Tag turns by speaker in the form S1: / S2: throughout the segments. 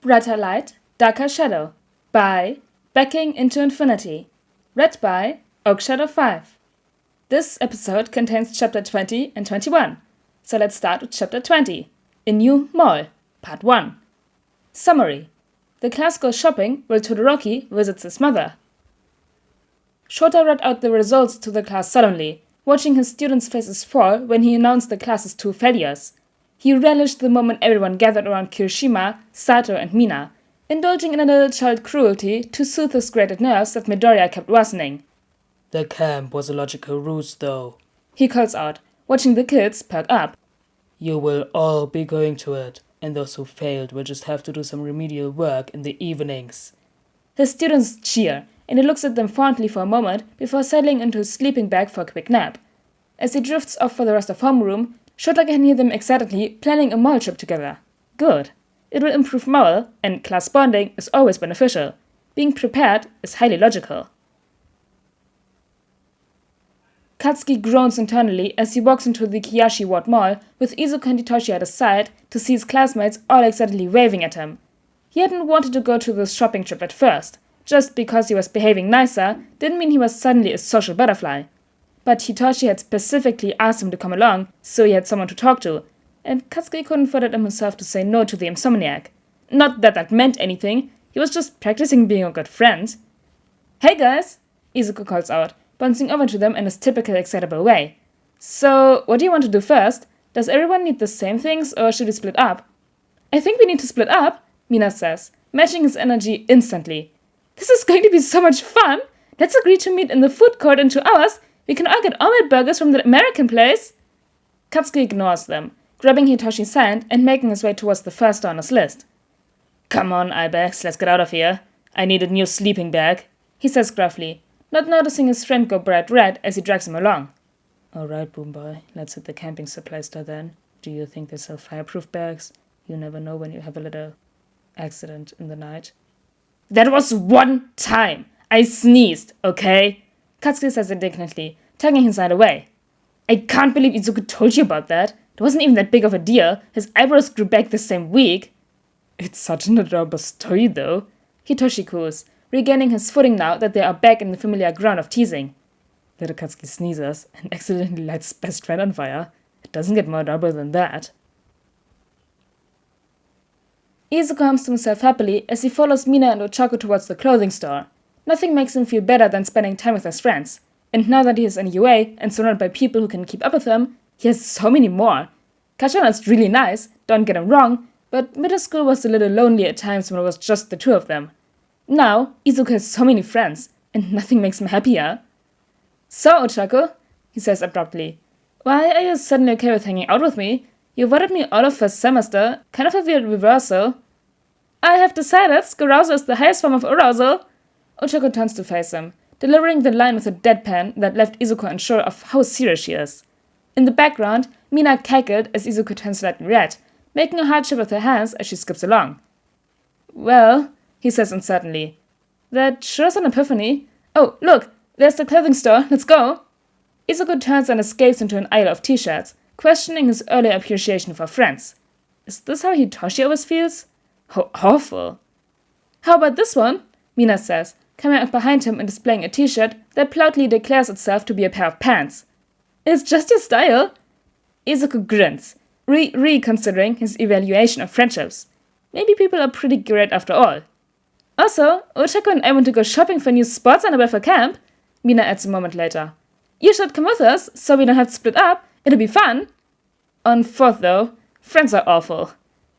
S1: Brighter Light, Darker Shadow by Backing into Infinity. Read by Oak Shadow 5. This episode contains Chapter 20 and 21. So let's start with Chapter 20. A New Mall, Part 1. Summary. The class goes shopping while Todoroki visits his mother. Shota read out the results to the class solemnly, watching his students' faces fall when he announced the class's 2 failures. He relished the moment everyone gathered around Kirishima, Sato, and Mina, indulging in a little child cruelty to soothe his grated nerves that Midoriya kept worsening.
S2: The camp was a logical ruse, though,
S1: he calls out, watching the kids perk up.
S2: You will all be going to it, and those who failed will just have to do some remedial work in the evenings.
S1: His students cheer, and he looks at them fondly for a moment before settling into his sleeping bag for a quick nap. As he drifts off for the rest of homeroom, Shota can hear them excitedly planning a mall trip together. Good. It will improve morale, and class bonding is always beneficial. Being prepared is highly logical. Katsuki groans internally as he walks into the Kiyashi Ward Mall with Izuku and Hitoshi at his side to see his classmates all excitedly waving at him. He hadn't wanted to go to this shopping trip at first. Just because he was behaving nicer didn't mean he was suddenly a social butterfly. But Hitoshi had specifically asked him to come along, so he had someone to talk to, and Katsuki couldn't further himself to say no to the insomniac. Not that that meant anything, he was just practicing being a good friend. Hey guys, Izuku calls out, bouncing over to them in his typical excitable way. So, what do you want to do first? Does everyone need the same things, or should we split up? I think we need to split up, Mina says, matching his energy instantly. This is going to be so much fun! Let's agree to meet in the food court in 2 hours. We can all get omelette burgers from the American place. Katsuki ignores them, grabbing Hitoshi's hand and making his way towards the first door on his list. Come on, Ibex, let's get out of here. I need a new sleeping bag, he says gruffly, not noticing his friend go bright red as he drags him along. Alright, Boomboy, let's hit the camping supply store then. Do you think they sell fireproof bags? You never know when you have a little accident in the night. That was one time! I sneezed, okay? Katsuki says indignantly, tugging his hand away. I can't believe Izuku told you about that. It wasn't even that big of a deal. His eyebrows grew back the same week. It's such an adorable story, though, Hitoshi coos, regaining his footing now that they are back in the familiar ground of teasing. Little Katsuki sneezes and accidentally lights his best friend on fire. It doesn't get more adorable than that. Izuku hums to himself happily as he follows Mina and Ochako towards the clothing store. Nothing makes him feel better than spending time with his friends. And now that he is in UA and surrounded by people who can keep up with him, he has so many more. Kachana is really nice, don't get him wrong, but middle school was a little lonely at times when it was just the 2 of them. Now, Izuku has so many friends, and nothing makes him happier. So, Ochako, he says abruptly, why are you suddenly okay with hanging out with me? You avoided me all of first semester, kind of a weird reversal. I have decided carousal is the highest form of arousal. Ochako turns to face him, delivering the line with a deadpan that left Izuku unsure of how serious she is. In the background, Mina cackled as Izuku turns slightly red, making a hardship with her hands as she skips along. Well, he says uncertainly, that sure is an epiphany. Oh, look, there's the clothing store, let's go. Izuku turns and escapes into an aisle of t-shirts, questioning his earlier appreciation for friends. Is this how Hitoshi always feels? How awful. How about this one? Mina says, coming up behind him and displaying a t-shirt that proudly declares itself to be a pair of pants. It's just your style. Izuku grins, reconsidering his evaluation of friendships. Maybe people are pretty great after all. Also, Ochako and I want to go shopping for new sports underwear for camp, Mina adds a moment later. You should come with us, so we don't have to split up. It'll be fun. On 4th though, friends are awful.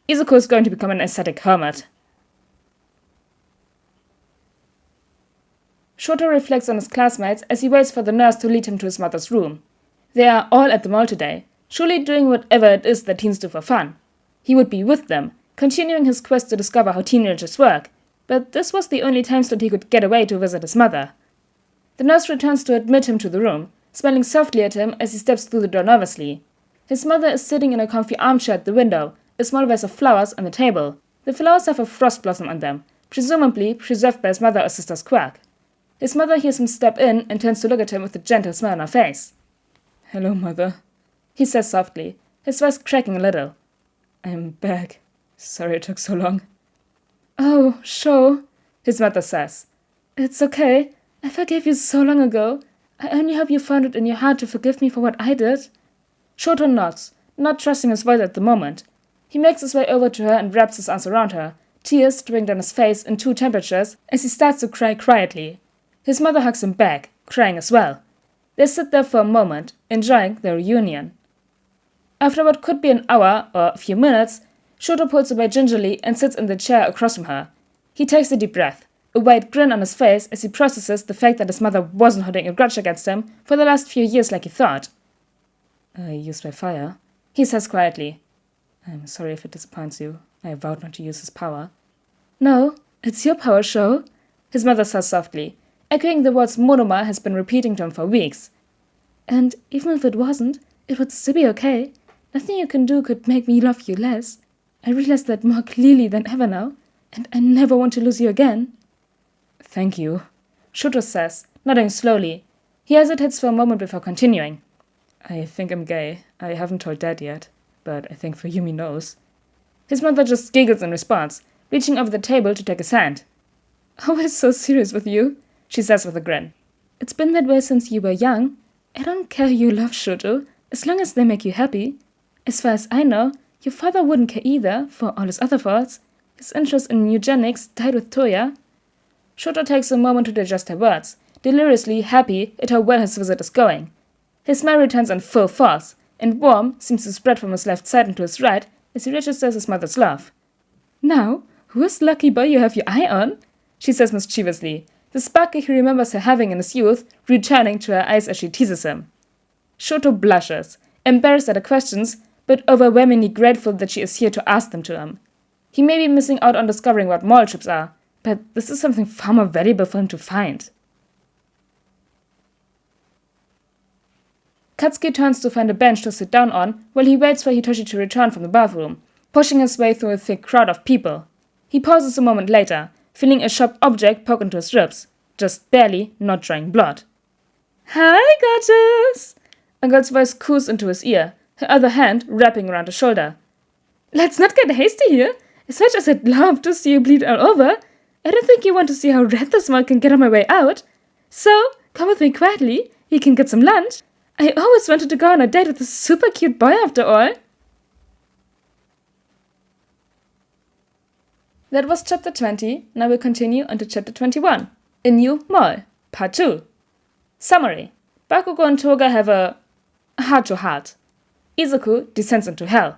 S1: Izuku is going to become an aesthetic hermit. Shota reflects on his classmates as he waits for the nurse to lead him to his mother's room. They are all at the mall today, surely doing whatever it is that teens do for fun. He would be with them, continuing his quest to discover how teenagers work, but this was the only time slot he could get away to visit his mother. The nurse returns to admit him to the room, smiling softly at him as he steps through the door nervously. His mother is sitting in a comfy armchair at the window, a small vase of flowers on the table. The flowers have a frost blossom on them, presumably preserved by his mother or sister's quirk. His mother hears him step in and turns to look at him with a gentle smile on her face. Hello, mother, he says softly, his voice cracking a little. I'm back. Sorry it took so long. Oh, sure, his mother says. It's okay. I forgave you so long ago. I only hope you found it in your heart to forgive me for what I did. Shoto nods, not trusting his voice at the moment. He makes his way over to her and wraps his arms around her, tears dripping down his face in two temperatures as he starts to cry quietly. His mother hugs him back, crying as well. They sit there for a moment, enjoying their reunion. After what could be an hour or a few minutes, Shoto pulls away gingerly and sits in the chair across from her. He takes a deep breath, a wide grin on his face as he processes the fact that his mother wasn't holding a grudge against him for the last few years like he thought. I used my fire, he says quietly. I'm sorry if it disappoints you. I vowed not to use his power. No, it's your power, Sho, his mother says softly, echoing the words Monoma has been repeating to him for weeks. And even if it wasn't, it would still be okay. Nothing you can do could make me love you less. I realize that more clearly than ever now, and I never want to lose you again. Thank you, Shoto says, nodding slowly. He hesitates for a moment before continuing. I think I'm gay. I haven't told Dad yet, but I think Fuyumi knows. His mother just giggles in response, reaching over the table to take his hand. Always so serious with you, she says with a grin. It's been that way since you were young. I don't care who you love, Shoto, as long as they make you happy. As far as I know, your father wouldn't care either, for all his other faults. His interest in eugenics died with Toya. Shoto takes a moment to digest her words, deliriously happy at how well his visit is going. His smile returns in full force, and warmth seems to spread from his left side into his right as he registers his mother's love. Now, who's the lucky boy you have your eye on? She says mischievously, the sparkle he remembers her having in his youth returning to her eyes as she teases him. Shoto blushes, embarrassed at her questions, but overwhelmingly grateful that she is here to ask them to him. He may be missing out on discovering what mall trips are, but this is something far more valuable for him to find. Katsuki turns to find a bench to sit down on while he waits for Hitoshi to return from the bathroom, pushing his way through a thick crowd of people. He pauses a moment later, feeling a sharp object poke into his ribs, just barely not drawing blood. Hi, gorgeous! A girl's voice coos into his ear, her other hand wrapping around his shoulder. Let's not get hasty here. As much as I'd love to see you bleed all over, I don't think you want to see how red the smile can get on my way out. So, come with me quietly. We can get some lunch. I always wanted to go on a date with a super cute boy after all. That was chapter 20. Now we'll continue onto chapter 21. A New Mall, part 2. Summary. Bakugo and Toga have a heart-to-heart. Izuku descends into hell.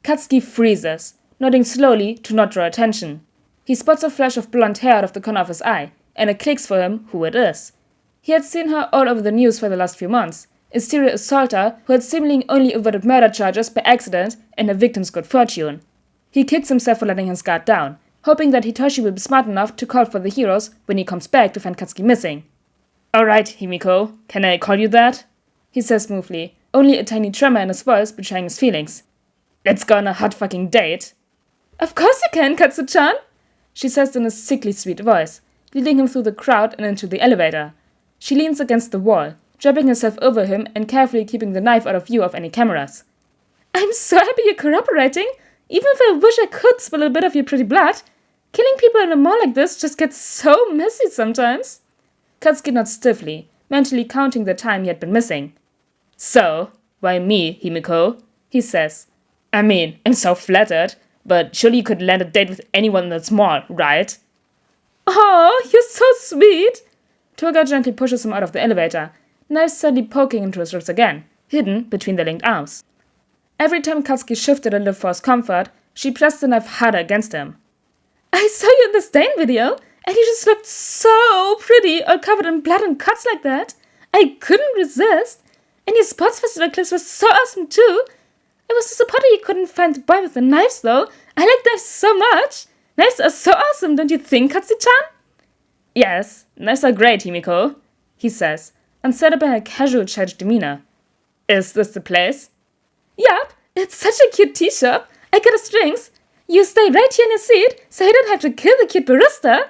S1: Katsuki freezes, nodding slowly to not draw attention. He spots a flash of blonde hair out of the corner of his eye, and it clicks for him who it is. He had seen her all over the news for the last few months, a serial assaulter who had seemingly only avoided murder charges by accident and her victim's good fortune. He kicks himself for letting his guard down, hoping that Hitoshi will be smart enough to call for the heroes when he comes back to find Katsuki missing. Alright, Himiko, can I call you that? He says smoothly, only a tiny tremor in his voice betraying his feelings. Let's go on a hot fucking date. Of course you can, Katsu-chan, she says in a sickly sweet voice, leading him through the crowd and into the elevator. She leans against the wall, draping herself over him and carefully keeping the knife out of view of any cameras. I'm so happy you're cooperating, even if I wish I could spill a bit of your pretty blood. Killing people in a mall like this just gets so messy sometimes. Katsuki nods stiffly, mentally counting the time he had been missing. So, why me, Himiko? He says. I mean, I'm so flattered, but surely you could land a date with anyone in that mall, right? Oh, you're so sweet! Toga gently pushes him out of the elevator, knife suddenly poking into his ribs again, hidden between the linked arms. Every time Katsuki shifted a little for his comfort, she pressed the knife harder against him. I saw you in the stain video, and you just looked so pretty, all covered in blood and cuts like that. I couldn't resist. And your sports festival clips were so awesome too. I was disappointed you couldn't find the boy with the knives though. I like knives so much. Knives are so awesome, don't you think, Katsu-chan? Yes, knives are great, Himiko, he says, unsettled by her casual childish demeanor. Is this the place? Yup, it's such a cute tea shop. I got the strings. You stay right here in your seat, so you don't have to kill the cute barista.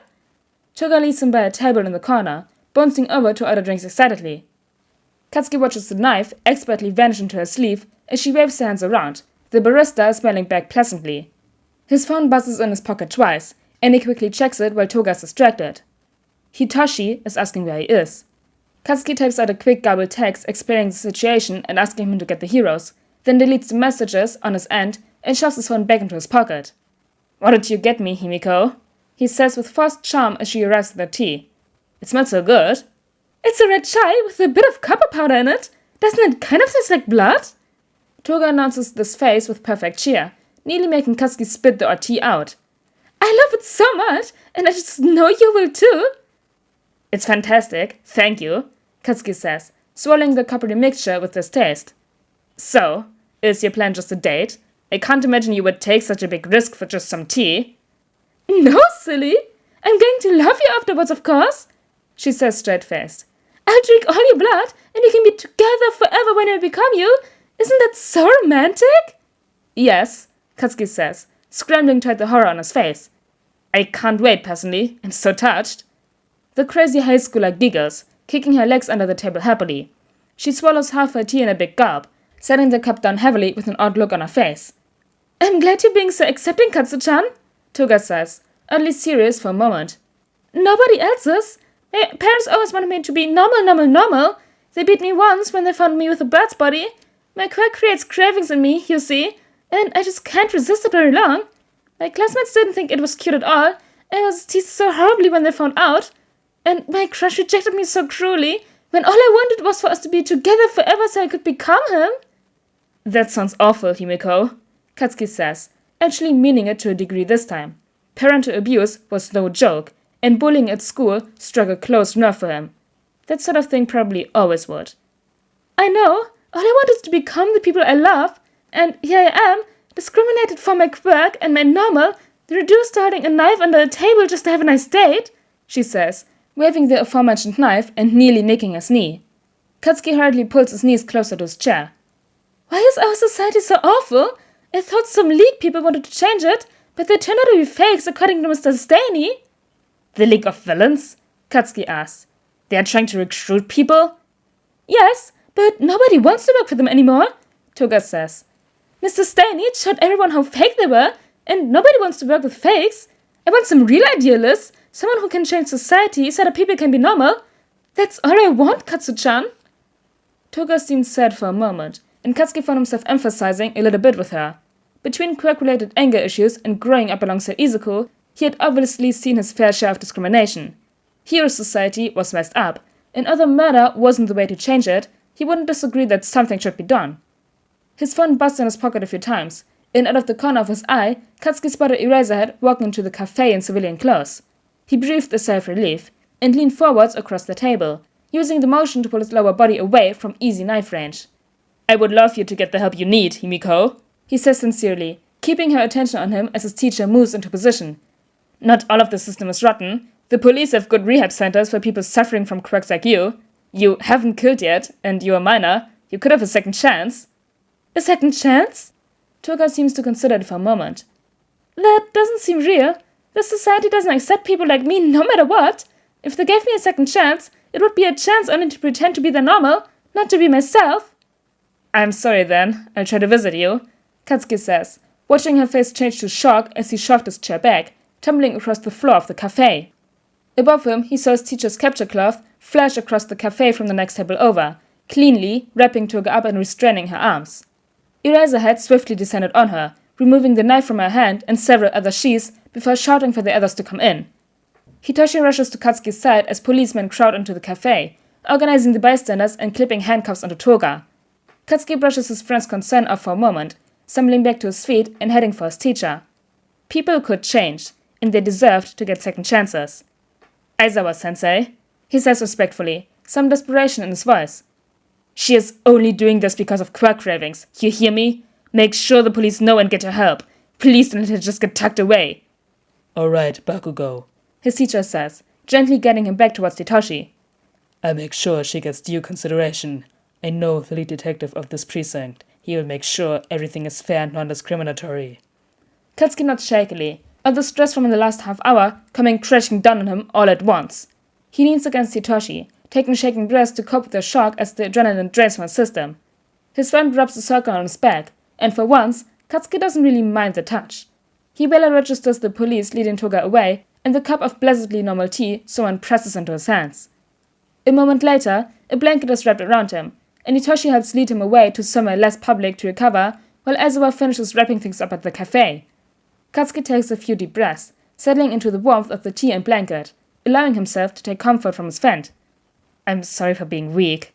S1: Toga leads him by a table in the corner, bouncing over to order drinks excitedly. Katsuki watches the knife expertly vanish into her sleeve as she waves her hands around, the barista smiling back pleasantly. His phone buzzes in his pocket twice, and he quickly checks it while Toga is distracted. Hitoshi is asking where he is. Katsuki types out a quick garbled text explaining the situation and asking him to get the heroes, then deletes the messages on his end and shoves his phone back into his pocket. "What did you get me, Himiko?" he says with forced charm as she arrives at the tea. "It smells so good." "It's a red chai with a bit of copper powder in it. Doesn't it kind of taste like blood?" Toga announces this face with perfect cheer, nearly making Katsuki spit the hot tea out. "I love it so much, and I just know you will too." "It's fantastic, thank you," Katsuki says, swallowing the coppery mixture with distaste. "So, is your plan just a date? I can't imagine you would take such a big risk for just some tea." "No, silly. I'm going to love you afterwards, of course," she says straight-faced. "I'll drink all your blood, and we can be together forever when I become you. Isn't that so romantic?" "Yes," Katsuki says, scrambling to hide the horror on his face. "I can't wait, personally. I'm so touched." The crazy high schooler giggles, kicking her legs under the table happily. She swallows half her tea in a big gulp, setting the cup down heavily with an odd look on her face. "I'm glad you're being so accepting, Katsu-chan," Toga says, oddly serious for a moment. "Nobody else is. My parents always wanted me to be normal. They beat me once when they found me with a bird's body. My quirk creates cravings in me, you see, and I just can't resist it very long. My classmates didn't think it was cute at all. I was teased so horribly when they found out. And my crush rejected me so cruelly, when all I wanted was for us to be together forever so I could become him." "That sounds awful, Himiko," Katsuki says, actually meaning it to a degree this time. Parental abuse was no joke, and bullying at school struck a close nerve for him. That sort of thing probably always would. "I know. All I want is to become the people I love. And here I am, discriminated for my quirk and my normal, reduced to holding a knife under a table just to have a nice date," she says, waving the aforementioned knife and nearly nicking his knee. Katsuki hurriedly pulls his knees closer to his chair. "Why is our society so awful? I thought some league people wanted to change it, but they turned out to be fakes according to Mr. Staney." "The League of Villains?" Katsuki asks. "They are trying to recruit people?" "Yes, but nobody wants to work for them anymore," Toga says. "Mr. Staney showed everyone how fake they were, and nobody wants to work with fakes. I want some real idealists, someone who can change society so that people can be normal. That's all I want, Katsu-chan." Toga seemed sad for a moment, and Katsuki found himself emphasizing a little bit with her. Between quirk-related anger issues and growing up alongside Izuku, he had obviously seen his fair share of discrimination. Hero society was messed up, and although murder wasn't the way to change it, he wouldn't disagree that something should be done. His phone buzzed in his pocket a few times, and out of the corner of his eye, Katsuki spotted Eraserhead walking into the cafe in civilian clothes. He breathed a sigh of relief, and leaned forwards across the table, using the motion to pull his lower body away from easy knife range. "I would love you to get the help you need, Himiko," he says sincerely, keeping her attention on him as his teacher moves into position. "Not all of the system is rotten. The police have good rehab centers for people suffering from quirks like you. You haven't killed yet, and you're a minor. You could have a second chance." "A second chance?" Toga seems to consider it for a moment. "That doesn't seem real. The society doesn't accept people like me no matter what. If they gave me a second chance, it would be a chance only to pretend to be the normal, not to be myself." "I'm sorry then. I'll try to visit you," Katsuki says, watching her face change to shock as he shoved his chair back, tumbling across the floor of the cafe. Above him, he saw his teacher's capture cloth flash across the cafe from the next table over, cleanly wrapping Toga up and restraining her arms. Eraserhead swiftly descended on her, removing the knife from her hand and several other sheaths before shouting for the others to come in. Hitoshi rushes to Katsuki's side as policemen crowd into the cafe, organizing the bystanders and clipping handcuffs onto Toga. Katsuki brushes his friend's concern off for a moment, stumbling back to his feet and heading for his teacher. People could change, and they deserved to get second chances. "Aizawa-sensei," he says respectfully, some desperation in his voice. "She is only doing this because of quirk cravings. You hear me? Make sure the police know and get her help. Please don't let her just get tucked away."
S2: "All right, Bakugo,"
S1: his teacher says, gently guiding him back towards Hitoshi.
S2: "I'll make sure she gets due consideration. I know the lead detective of this precinct. He will make sure everything is fair and non-discriminatory."
S1: Katsuki nods shakily, all the stress from the last half hour coming crashing down on him all at once. He leans against Hitoshi, taking shaking breaths to cope with the shock as the adrenaline drains from his system. His friend rubs a circle on his back, and for once, Katsuki doesn't really mind the touch. He barely registers the police leading Toga away and the cup of blessedly normal tea someone presses into his hands. A moment later, a blanket is wrapped around him, and Hitoshi helps lead him away to somewhere less public to recover, while Aizawa finishes wrapping things up at the cafe. Katsuki takes a few deep breaths, settling into the warmth of the tea and blanket, allowing himself to take comfort from his friend. "I'm sorry for being weak,"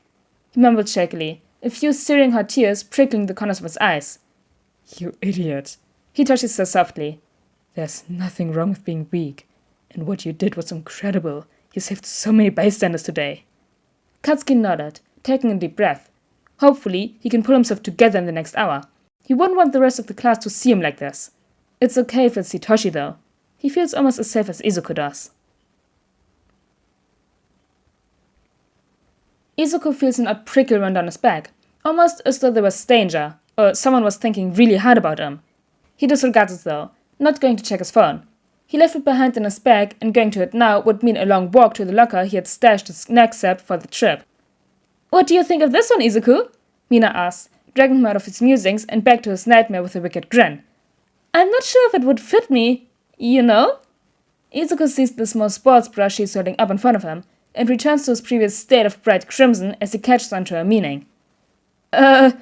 S1: he mumbled shakily, a few searing hot tears prickling the corners of his eyes.
S2: "You idiot,"
S1: Hitoshi says softly.
S2: "There's nothing wrong with being weak, and what you did was incredible. You saved so many bystanders today."
S1: Katsuki nodded, taking a deep breath. Hopefully, he can pull himself together in the next hour. He wouldn't want the rest of the class to see him like this. It's okay if it's Hitoshi, though. He feels almost as safe as Izuku does. Izuku feels an odd prickle run down his back, almost as though there was danger, or someone was thinking really hard about him. He disregards it though, not going to check his phone. He left it behind in his bag, and going to it now would mean a long walk to the locker he had stashed his knapsack for the trip. "What do you think of this one, Izuku?" Mina asks, dragging him out of his musings and back to his nightmare with a wicked grin. "I'm not sure if it would fit me, you know?" Izuku sees the small sports bra she's holding up in front of him, and returns to his previous state of bright crimson as he catches on to her meaning. I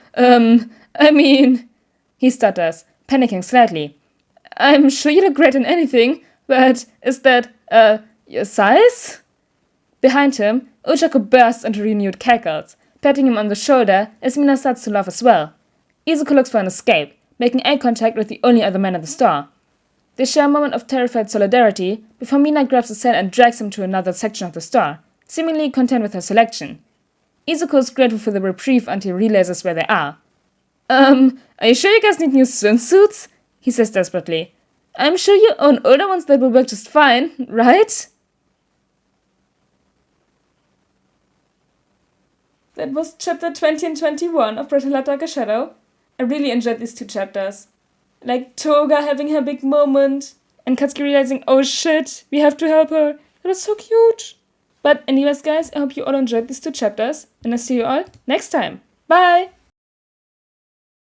S1: mean," he stutters, panicking slightly. "I'm sure you look great in anything, but is that, your size?" Behind him, Uchaku bursts into renewed cackles, patting him on the shoulder as Mina starts to laugh as well. Izuku looks for an escape, making eye contact with the only other man in the store. They share a moment of terrified solidarity before Mina grabs his hand and drags him to another section of the store, seemingly content with her selection. Izuku is grateful for the reprieve until he realizes where they are. Are you sure you guys need new swimsuits?" he says desperately. "I'm sure you own older ones that will work just fine, right?" That was chapter 20 and 21 of Bright Light Dark Shadow. I really enjoyed these two chapters. Like Toga having her big moment, and Katsuki realizing, oh shit, we have to help her. That was so cute. But anyways guys, I hope you all enjoyed these two chapters, and I'll see you all next time. Bye!